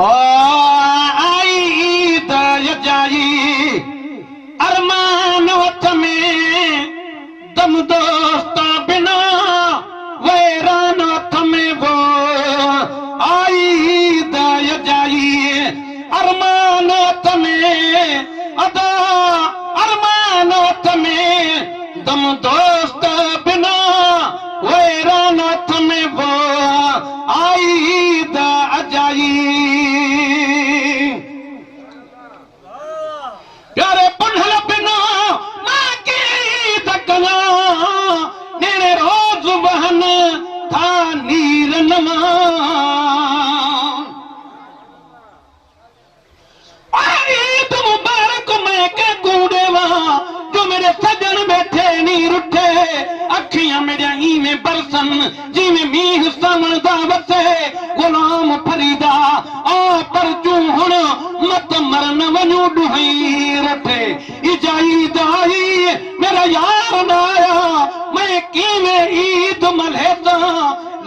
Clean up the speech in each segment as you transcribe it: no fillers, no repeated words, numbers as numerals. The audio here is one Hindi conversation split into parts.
आई ईद यजाई अरमान वत में दम दोस्ता बिना वैरान वत में वो आई ईद यजाई अरमान वत में अदा अरमान वत में दम दोस्त बिना वैरान वत में वो आई ईद अजाई प्यारे पुनल बिना मां की तकना नेरे रोज बहन था नीर नमा ईद मुबारक मैं के कूड़ेवा जो मेरे सजन बैठे नीर उठे अखियां मेरिया इवें बरसन जिवें मीह सावन दा वसे गुलाम फरीदा आ पर चू हुण मत मरन वनू डुहई रठे इजाई दाई मेरा यार ना आया मैं किवें ईद मल्हेसा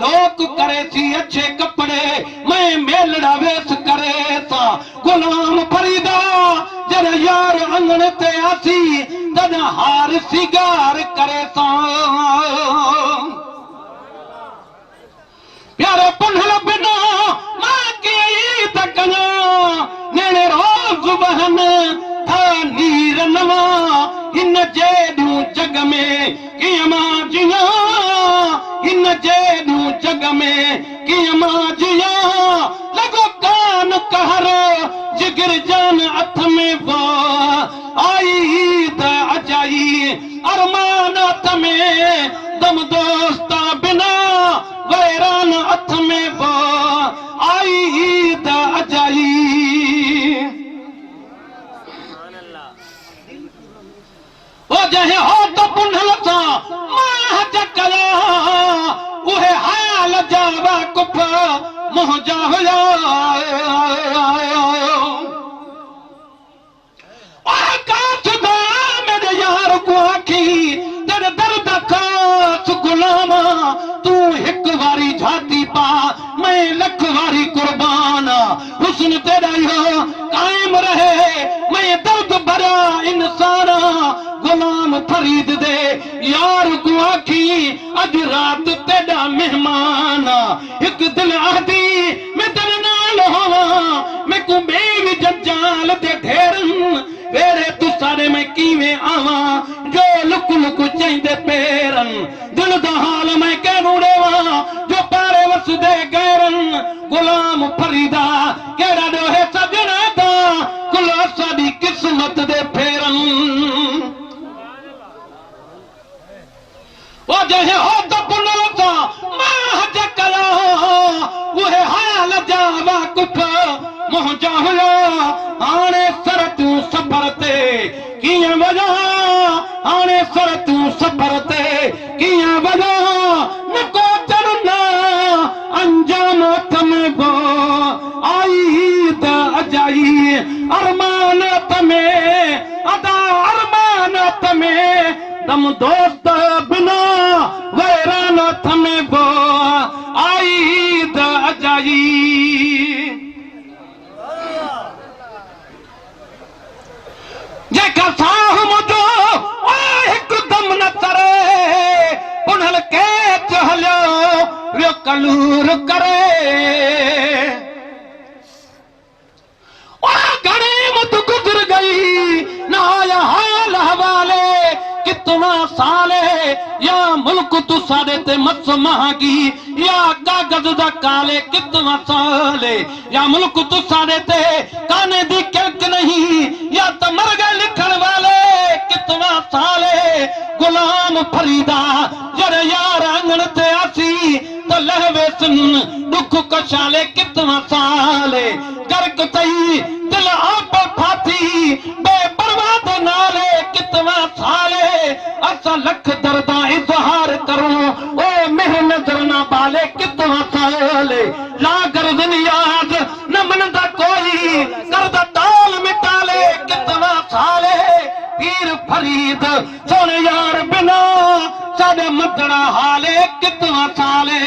लोग करे सी अच्छे कपड़े मैं मेलड़ा वेस करे सा गुलाम फरीदा जरा यार अंगण ते आसी तद हार सिगार करे सा प्यारे पुनल बिना मां की तकना नेने रोज बहन था नीर नवा इन जेडू जग में कियमा जिया इन जेडू जग में कियमा जिया लगो कान कहर जिगर जान अथ में वो आई ईद अजाई अरमान अथ में दम दोस्ता बिना वैरान अथ में वो आई ईद अजाई ओ जहे हो तो पुनल सा मां जकला उहे हाल जावा कुफ मोह जा होया आकाश दा मेरे यार को आखी तेरे दर्द खास गुलामा तू एक वारी झाती पा मैं लख वारी कुर्बान हुस्न तेरा यो कायम रहे मैं दर्द भरा इंसान गुलाम फरीद दे यार को आखी अज रात तेरा मेहमान एक दिल आदी मैं तेरे नाल होवा मैं को बेवी जंजाल ते ढेरन वेरे तू सारे मैं किवें आवा जो लुक लुक चाहिए पेरन दिल दा हाल मैं कहनू रेवा जो पारे वस दे गैरन गुलाम फरीदा केड़ा दोहे सजना दा कुला साडी किस्मत दे फेरन ओ जहे हो तो पुनल सा मां जकला उहे हाल जावा कुफ मोह जा होया आने सर तू सफर ते कियां वजा आने सर तू सफर ते कियां वजा न को चढ़ना अंजाम थमे गो आई ईद अजाई अरमान तमे अदा अरमान तमे दम दोस्त बिना वैरान थमे गो आई ईद अजाई जेका साह मुझो एकदम न करे पुनल के चहलो वो कलूर करे गनीमत गुजर गई ना आया हाल हवाले कितना साले या मुल्क तू सारे ते मत महंगी या कागज दा काले कितना साले या मुल्क तू सारे ते काने दी किलक नहीं या तो मर गए लिखण वाले कितना साले गुलाम फरीदा जरे यार आंगन ते आसी तो लहवे सुन दुख कशाले कितना साले करक तई दिल आप फाथी बेपरवाह नाले कितना साले असा लख दर्दा इजहार करूं ओ मेरे नजर ना बाले कितना साले ला गर्दन याद न मनदा कोई करदा ताल मिटाले कितना साले पीर फरीद सोने यार बिना साडे मदड़ा हाले कितना साले